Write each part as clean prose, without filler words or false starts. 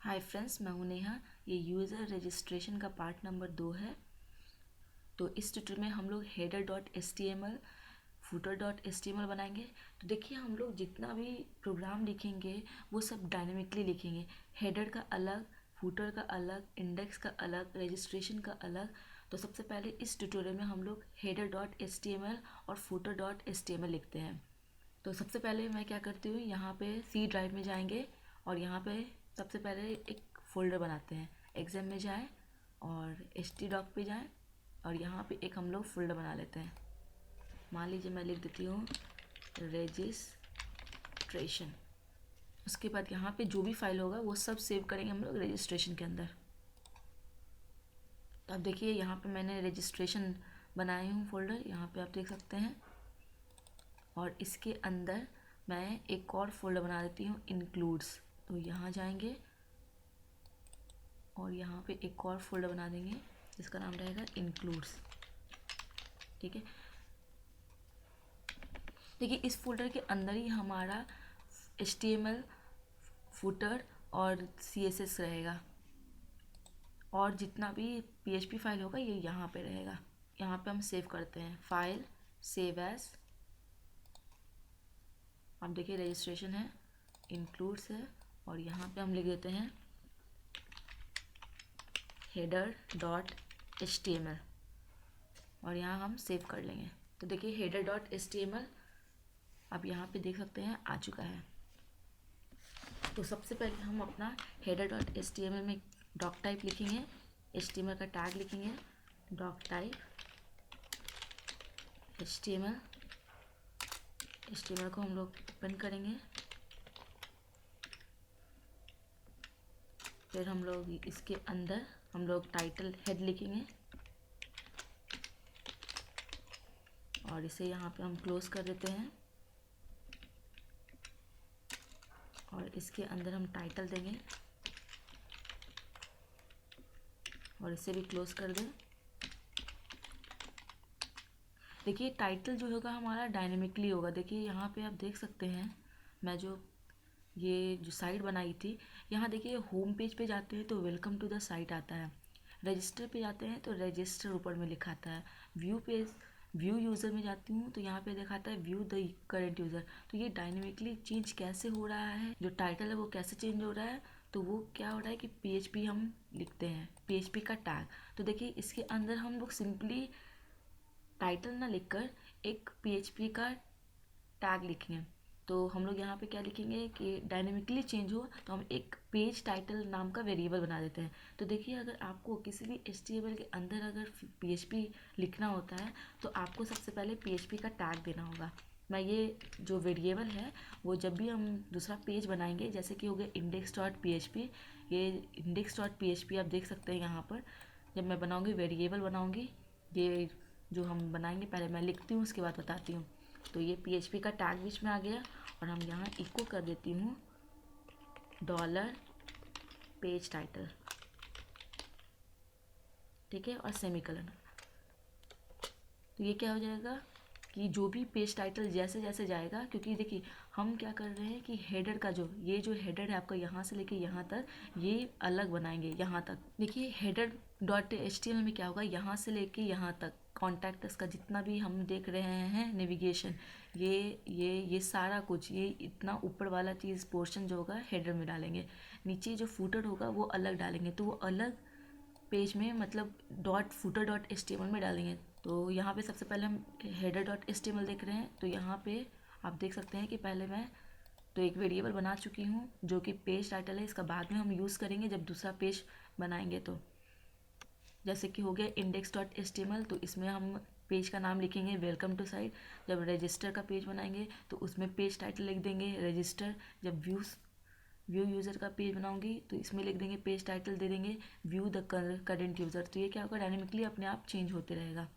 Hi friends, मैं हूं नेहा। ये यूज़र रजिस्ट्रेशन का पार्ट नंबर 2 है। तो इस ट्यूटोरियल में हम लोग header dot S T M L, footer dot S T M L बनाएंगे। तो देखिए, हम लोग जितना भी प्रोग्राम लिखेंगे वो सब डायनेमिकली लिखेंगे। हेडर का अलग, फूटर का अलग, इंडेक्स का अलग, रजिस्ट्रेशन का अलग। तो सबसे पहले इस ट्यूटोरियल में हम लोग header dot S T M L और footer dot S T M L लिखते हैं। तो सबसे पहले मैं क्या करती हूँ, यहाँ पे सी ड्राइव में जाएंगे और यहाँ पे सबसे पहले एक फ़ोल्डर बनाते हैं। एग्जाम में जाएं और एच टी डॉक पे जाएं और यहाँ पे एक हम लोग फोल्डर बना लेते हैं। मान लीजिए मैं लिख देती हूँ रजिस्ट्रेशन। उसके बाद यहाँ पे जो भी फाइल होगा वो सब सेव करेंगे हम लोग रजिस्ट्रेशन के अंदर। तो अब देखिए, यहाँ पे मैंने रजिस्ट्रेशन बनाई हूँ फोल्डर, यहाँ पे आप देख सकते हैं। और इसके अंदर मैं एक और फोल्डर बना देती हूँ, इंक्लूड्स। तो यहाँ जाएंगे और यहाँ पे एक और फोल्डर बना देंगे जिसका नाम रहेगा इंक्लूड्स। ठीक है, देखिए इस फोल्डर के अंदर ही हमारा HTML, फुटर और CSS रहेगा और जितना भी PHP फाइल होगा ये यहाँ पे रहेगा। यहाँ पे हम सेव करते हैं, फाइल सेव एज। अब देखिए रजिस्ट्रेशन है, इंक्लूड्स है और यहाँ पे हम लिख देते हैं हेडर डॉट HTML और यहाँ हम सेव कर लेंगे। तो देखिए हेडर डॉट HTML अब यहाँ पे देख सकते हैं आ चुका है। तो सबसे पहले हम अपना हेडर डॉट HTML में डॉक टाइप लिखेंगे, HTML का टैग लिखेंगे, डॉक टाइप HTML को हम लोग ओपन करेंगे। फिर हम लोग इसके अंदर हम लोग टाइटल हेड लिखेंगे और इसे यहाँ पे हम क्लोज कर देते हैं और इसके अंदर हम टाइटल देंगे और इसे भी क्लोज कर दें। देखिए टाइटल जो होगा हमारा डायनेमिकली होगा। देखिए यहाँ पे आप देख सकते हैं, मैं ये जो साइट बनाई थी, यहाँ देखिए होम पेज पे जाते हैं तो वेलकम टू द साइट आता है, रजिस्टर पे जाते हैं तो रजिस्टर ऊपर में लिखा आता है, व्यू यूज़र में जाती हूँ तो यहाँ पे दिखाता है व्यू द करेंट यूज़र। तो ये डायनेमिकली चेंज कैसे हो रहा है, जो टाइटल है वो कैसे चेंज हो रहा है, तो वो क्या हो रहा है कि PHP हम लिखते हैं, PHP का टैग। तो देखिए इसके अंदर हम लोग सिंपली टाइटल ना लिखकर एक PHP का टैग लिखेंगे। तो हम लोग यहाँ पे क्या लिखेंगे कि डायनेमिकली चेंज हो, तो हम एक पेज टाइटल नाम का वेरिएबल बना देते हैं। तो देखिए अगर आपको किसी भी HTML के अंदर अगर PHP लिखना होता है तो आपको सबसे पहले PHP का टैग देना होगा। मैं ये जो वेरिएबल है वो जब भी हम दूसरा पेज बनाएंगे, जैसे कि हो गया index.php, ये index.php आप देख सकते हैं यहाँ पर। जब मैं बनाऊँगी वेरिएबल बनाऊँगी, ये जो हम बनाएंगे पहले मैं लिखती हूँ उसके बाद बताती हूँ। तो ये PHP का टैग बीच में आ गया और हम यहाँ इको कर देती हूँ डॉलर पेज टाइटल, ठीक है, और सेमीकोलन। तो ये क्या हो जाएगा कि जो भी पेज टाइटल जैसे जैसे जाएगा, क्योंकि देखिए हम क्या कर रहे हैं कि हेडर का जो हेडर है आपका यहाँ से लेके यहाँ तक, ये अलग बनाएंगे यहाँ तक। देखिए हेडर डॉट HTML में क्या होगा, यहाँ से लेके यहाँ तक कॉन्टैक्ट्स का जितना भी हम देख रहे हैं नेविगेशन, ये सारा कुछ, ये इतना ऊपर वाला चीज़ पोर्शन जो होगा हेडर में डालेंगे। नीचे जो फूटर होगा वो अलग डालेंगे, तो वो अलग पेज में मतलब footer.html में डालेंगे। तो यहाँ पे सबसे पहले हम header.html देख रहे हैं। तो यहाँ पे आप देख सकते हैं कि पहले मैं तो एक वेरिएबल बना चुकी हूँ जो कि पेज टाइटल है, इसका बाद में हम यूज़ करेंगे जब दूसरा पेज बनाएंगे। तो जैसे कि हो गया index.html, तो इसमें हम पेज का नाम लिखेंगे वेलकम टू साइट। जब रजिस्टर का पेज बनाएंगे तो उसमें पेज टाइटल लिख देंगे रजिस्टर। जब व्यू यूज़र का पेज बनाऊंगी तो इसमें लिख देंगे पेज टाइटल, दे देंगे व्यू द करेंट यूज़र। तो ये क्या होगा, डायनेमिकली अपने आप चेंज होते रहेगा।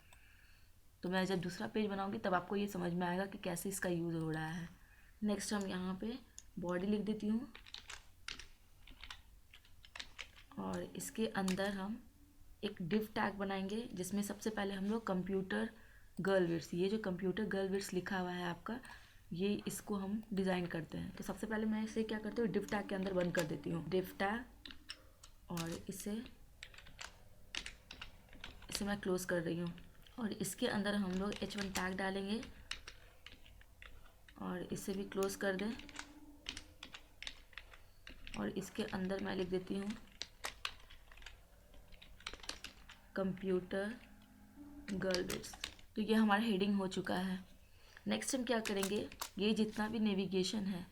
तो मैं जब दूसरा पेज बनाऊंगी तब आपको ये समझ में आएगा कि कैसे इसका यूज़ हो रहा है। नेक्स्ट हम यहाँ पे बॉडी लिख देती हूँ और इसके अंदर हम एक डिव टैग बनाएंगे जिसमें सबसे पहले हम लोग कंप्यूटर गर्ल विड्स, ये जो कंप्यूटर गर्ल विड्स लिखा हुआ है आपका, ये इसको हम डिज़ाइन करते हैं। तो सबसे पहले मैं इसे क्या करती हूँ, डिव टैग के अंदर बंद कर देती हूँ, डिव टैग और इसे मैं क्लोज़ कर रही हूँ। और इसके अंदर हम लोग h1 टैग डालेंगे और इसे भी क्लोज़ कर दें। और इसके अंदर मैं लिख देती हूँ कंप्यूटर गर्ल्स। तो ये हमारा हेडिंग हो चुका है। नेक्स्ट हम क्या करेंगे, ये जितना भी नेविगेशन है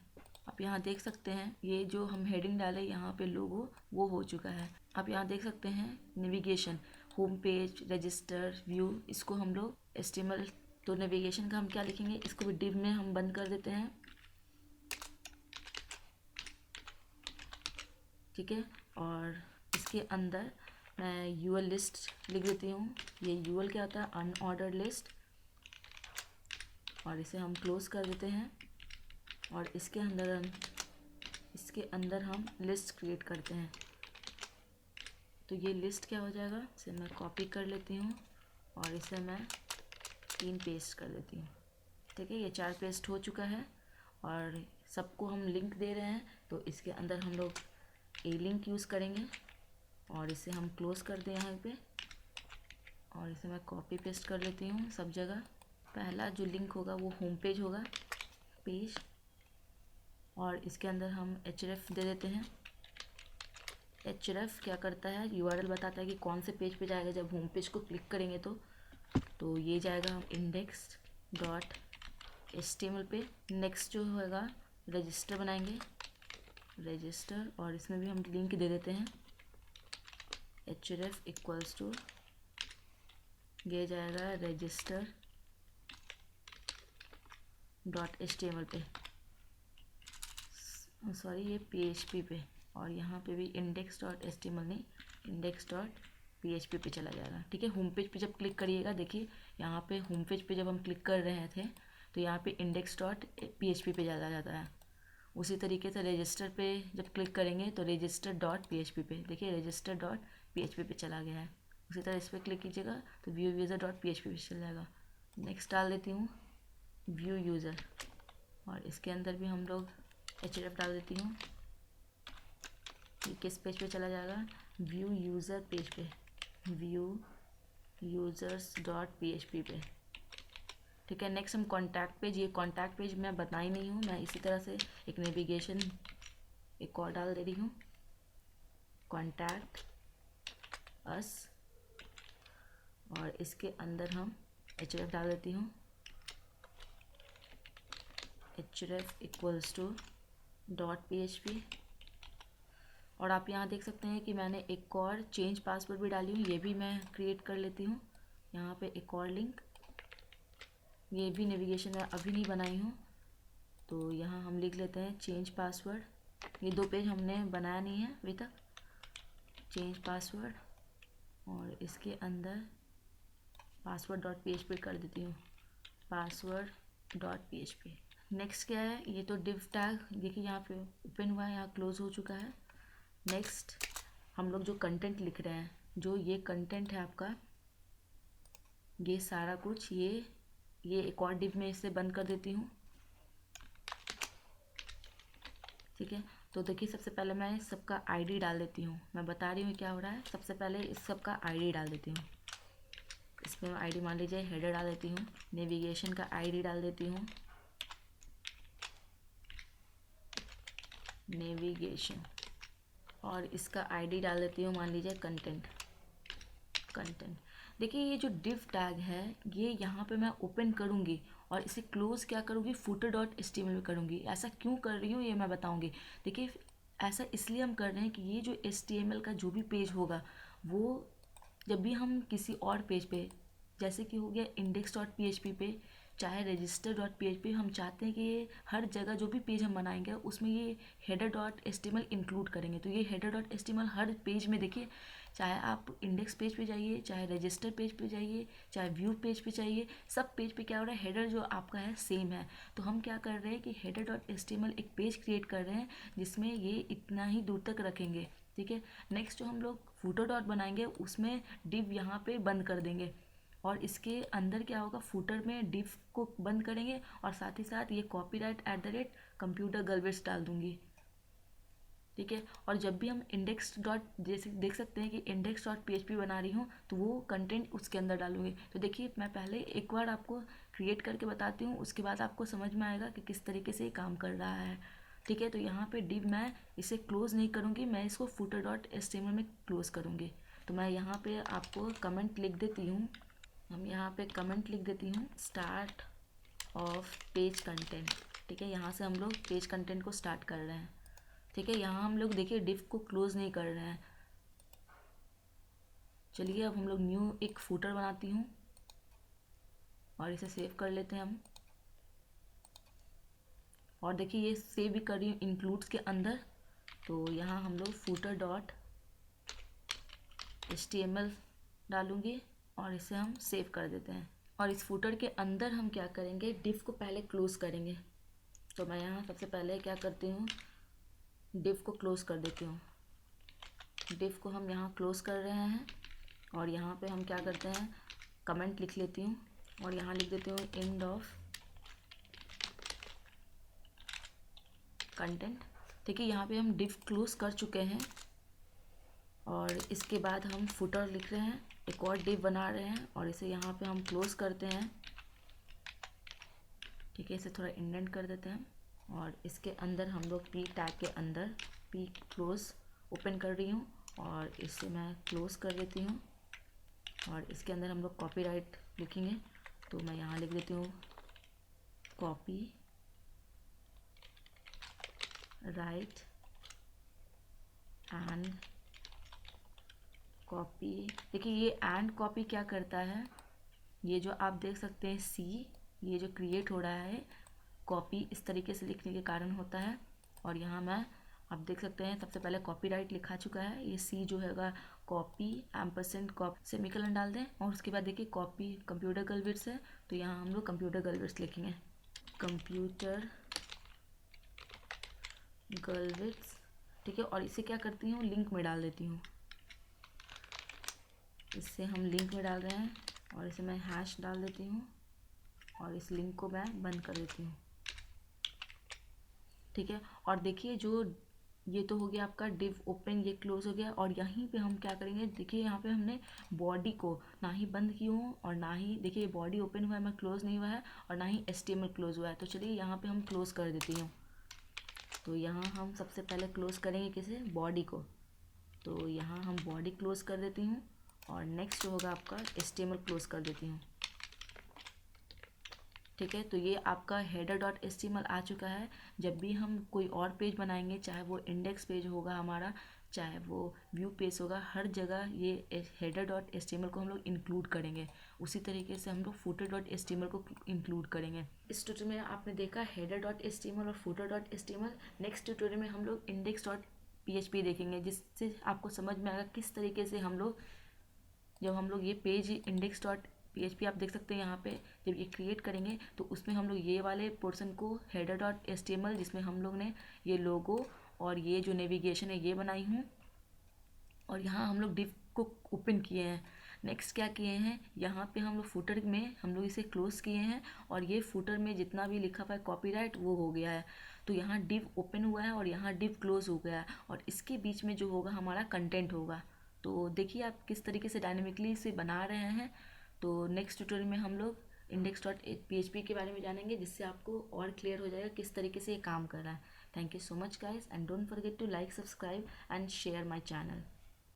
आप यहाँ देख सकते हैं, ये जो हम हेडिंग डाले यहाँ पे लोगो वो हो चुका है। आप यहाँ देख सकते हैं navigation, home page, register, view, इसको हम लोग HTML। तो नेविगेशन का हम क्या लिखेंगे, इसको भी डिव में हम बंद कर देते हैं, ठीक है। और इसके अंदर मैं UL लिस्ट लिख देती हूँ। ये UL क्या होता है, अनऑर्डर्ड लिस्ट। और इसे हम क्लोज कर देते हैं। और इसके अंदर हम लिस्ट क्रिएट करते हैं। तो ये लिस्ट क्या हो जाएगा, इसे मैं कॉपी कर लेती हूँ और इसे मैं 3 पेस्ट कर देती हूँ, ठीक है। ये 4 पेस्ट हो चुका है और सबको हम लिंक दे रहे हैं, तो इसके अंदर हम लोग ए लिंक यूज़ करेंगे और इसे हम क्लोज़ कर दें यहाँ पे। और इसे मैं कॉपी पेस्ट कर लेती हूँ सब जगह। पहला जो लिंक होगा वो होम पेज होगा, पेज। और इसके अंदर हम href दे देते हैं। href क्या करता है, URL बताता है कि कौन से पेज पे जाएगा। जब होम पेज को क्लिक करेंगे तो ये जाएगा हम index.html पे। नेक्स्ट जो होगा रजिस्टर बनाएंगे, रजिस्टर। और इसमें भी हम लिंक दे देते हैं href इक्वल्स टू, ये जाएगा register.html पे, सॉरी ये PHP पे। और यहाँ पे भी index.html नहीं, index.php पे चला जाएगा, ठीक है। होम पेज पे जब क्लिक करिएगा, देखिए यहाँ पे होम पेज पे जब हम क्लिक कर रहे थे तो यहाँ पे index.php पे चला जाता है। उसी तरीके से रजिस्टर पे जब क्लिक करेंगे तो register.php पे, देखिए register.php पे चला गया है। उसी तरह इस पर क्लिक कीजिएगा तो व्यू यूज़र.php पे चल जाएगा। नेक्स्ट डाल देती हूँ व्यू यूज़र। और इसके अंदर भी हम लोग href डाल देती हूँ। ये किस पेज पे चला जाएगा, व्यू यूज़र पेज पे, व्यू users.php पे, ठीक है। नेक्स्ट हम कॉन्टैक्ट पेज, ये कॉन्टैक्ट पेज मैं बताई नहीं हूँ, मैं इसी तरह से एक नेविगेशन एक और डाल दे रही हूँ, कॉन्टैक्ट अस। और इसके अंदर हम href डाल देती हूँ, href इक्वल्स टू .php। और आप यहाँ देख सकते हैं कि मैंने एक और चेंज पासवर्ड भी डाली हूँ, ये भी मैं क्रिएट कर लेती हूँ। यहाँ पे एक और लिंक, ये भी नेविगेशन मैं अभी नहीं बनाई हूँ, तो यहाँ हम लिख लेते हैं चेंज पासवर्ड। ये 2 पेज हमने बनाया नहीं है अभी तक, चेंज पासवर्ड। और इसके अंदर password.php कर देती हूँ, password.php। नेक्स्ट क्या है, ये तो div टैग देखिए यहाँ पे ओपन हुआ है, यहाँ क्लोज हो चुका है। नेक्स्ट हम लोग जो कंटेंट लिख रहे हैं, जो ये कंटेंट है आपका, ये सारा कुछ ये एक और डिव में इसे बंद कर देती हूँ, ठीक है। तो देखिए सबसे पहले मैं इस सबका आईडी डाल देती हूँ, मैं बता रही हूँ क्या हो रहा है। सबसे पहले इस सबका आईडी डाल देती हूँ। इसमें आईडी मान लीजिए हेडर डाल देती हूँ, नेविगेशन का आईडी डाल देती हूँ, नेविगेशन। और इसका आईडी डाल देती हूँ मान लीजिए कंटेंट। देखिए ये जो डिव टैग है ये यहाँ पे मैं ओपन करूँगी और इसे क्लोज क्या करूँगी, footer.html में करूँगी। ऐसा क्यों कर रही हूँ ये मैं बताऊँगी। देखिए ऐसा इसलिए हम कर रहे हैं कि ये जो HTML का जो भी पेज होगा वो जब भी हम किसी और पेज पे, जैसे कि हो गया index.php पे, चाहे register.php, हम चाहते हैं कि ये हर जगह जो भी पेज हम बनाएंगे उसमें ये header.html इंक्लूड करेंगे। तो ये header.html हर पेज में देखिए, चाहे आप इंडेक्स पेज पे जाइए, चाहे रजिस्टर पेज पे जाइए, चाहे व्यू पेज पे जाइए, सब पेज पे क्या हो रहा है, हेडर जो आपका है सेम है। तो हम क्या कर रहे हैं कि header.html एक पेज क्रिएट कर रहे हैं जिसमें ये इतना ही दूर तक रखेंगे, ठीक है। नेक्स्ट जो हम लोग फूटर डॉट बनाएंगे उसमें डिव यहाँ पे बंद कर देंगे और इसके अंदर क्या होगा, फूटर में डिव को बंद करेंगे और साथ ही साथ ये कॉपीराइट @ कंप्यूटर गर्ल्स डाल दूंगी, ठीक है। और जब भी हम इंडेक्स डॉट, जैसे देख सकते हैं कि इंडेक्स डॉट PHP बना रही हूँ तो वो कंटेंट उसके अंदर डालूंगी। तो देखिए मैं पहले एक बार आपको क्रिएट करके बताती हूँ, उसके बाद आपको समझ में आएगा कि किस तरीके से ये काम कर रहा है। ठीक है, तो यहाँ पे डिव मैं इसे क्लोज़ नहीं करूँगी, मैं इसको फूटर डॉट HTML में क्लोज़ करूँगी। तो मैं यहाँ पे आपको कमेंट लिख देती हूँ, हम यहाँ पे कमेंट लिख देती हूँ स्टार्ट ऑफ पेज कंटेंट। ठीक है, यहाँ से हम लोग पेज कंटेंट को स्टार्ट कर रहे हैं। ठीक है, यहाँ हम लोग देखिए डिव को क्लोज नहीं कर रहे हैं। चलिए अब हम लोग न्यू एक फूटर बनाती हूँ और इसे सेव कर लेते हैं हम। और देखिए ये सेव भी कर रही हूँ इंक्लूड्स के अंदर। तो यहाँ हम लोग फूटर डॉट HTML डालूंगी और इसे हम सेव कर देते हैं। और इस फूटर के अंदर हम क्या करेंगे, डिव को पहले क्लोज करेंगे। तो मैं यहाँ सबसे पहले क्या करती हूँ, डिव को क्लोज कर देती हूँ। डिव को हम यहाँ क्लोज कर रहे हैं और यहाँ पे हम क्या करते हैं, कमेंट लिख लेती हूँ और यहाँ लिख देती हूँ एंड ऑफ कंटेंट। ठीक है, यहाँ पे हम डिव क्लोज कर चुके हैं और इसके बाद हम फुटर लिख रहे हैं, एक और डिव बना रहे हैं और इसे यहाँ पे हम क्लोज करते हैं। ठीक है, इसे थोड़ा इंडेंट कर देते हैं और इसके अंदर हम लोग पी टैग के अंदर पी क्लोज ओपन कर रही हूँ और इसे मैं क्लोज कर देती हूँ। और इसके अंदर हम लोग कॉपीराइट लिखेंगे, तो मैं यहाँ लिख देती हूँ कॉपी राइट एंड कॉपी। देखिए ये एंड कॉपी क्या करता है, ये जो आप देख सकते हैं सी, ये जो क्रिएट हो रहा है कॉपी इस तरीके से लिखने के कारण होता है। और यहाँ मैं आप देख सकते हैं सबसे पहले कॉपीराइट लिखा चुका है, ये सी जो हैगा कॉपी एम्परसेंड कॉपी सेमीकोलन डाल दें और उसके बाद देखिए कॉपी कंप्यूटर गर्लविट्स है, तो यहाँ हम लोग कंप्यूटर गर्लविट्स लिखेंगे, कंप्यूटर गर्लविट्स। ठीक है, और इसे क्या करती हूँ, लिंक में डाल देती हूँ। इससे हम लिंक में डाल रहे हैं और इसे मैं हैश डाल देती हूँ और इस लिंक को मैं बंद कर देती हूँ। ठीक है, और देखिए जो ये तो हो गया आपका डिव ओपन, ये क्लोज हो गया। और यहीं पे हम क्या करेंगे, देखिए यहाँ पे हमने बॉडी को ना ही बंद की हूँ और ना ही देखिए बॉडी ओपन हुआ है, मैं क्लोज नहीं हुआ है, और ना ही HTML क्लोज हुआ है। तो चलिए यहाँ पे हम क्लोज कर देती हूँ। तो यहाँ हम सबसे पहले क्लोज करेंगे किसे, बॉडी को। तो यहाँ हम बॉडी क्लोज कर देती हूँ और नेक्स्ट जो होगा आपका HTML क्लोज कर देती हूँ। ठीक है, तो ये आपका हेडर डॉट HTML आ चुका है। जब भी हम कोई और पेज बनाएंगे, चाहे वो इंडेक्स पेज होगा हमारा, चाहे वो व्यू पेज होगा, हर जगह ये हेडर डॉट HTML को हम लोग इंक्लूड करेंगे। उसी तरीके से हम लोग फूटर डॉट HTML को इंक्लूड करेंगे। इस ट्यूटोरियल में आपने देखा हेडर डॉट HTML और footer dot HTML। Next tutorial में हम लोग इंडेक्स डॉट PHP देखेंगे, जिससे आपको समझ में आएगा किस तरीके से हम लोग, जब हम लोग ये पेज इंडेक्स डॉट PHP आप देख सकते हैं यहाँ पे, जब ये क्रिएट करेंगे तो उसमें हम लोग ये वाले पोर्शन को हेडर डॉट HTML, जिसमें हम लोग ने ये लोगो और ये जो नेविगेशन है ये बनाई हूँ, और यहाँ हम लोग डिव को ओपन किए हैं। नेक्स्ट क्या किए हैं, यहाँ पे हम लोग फुटर में हम लोग इसे क्लोज किए हैं और ये फुटर में जितना भी लिखा हुआ है कॉपीराइट वो हो गया है। तो यहाँ डिव ओपन हुआ है और यहाँ डिव क्लोज हो गया है और इसके बीच में जो होगा हमारा कंटेंट होगा। तो देखिए आप किस तरीके से डायनेमिकली इसे बना रहे हैं। तो नेक्स्ट ट्यूटोरियल में हम लोग इंडेक्स डॉट PHP के बारे में जानेंगे, जिससे आपको और क्लियर हो जाएगा किस तरीके से ये काम कर रहा है। Thank you so much guys and don't forget to like, subscribe and share my channel.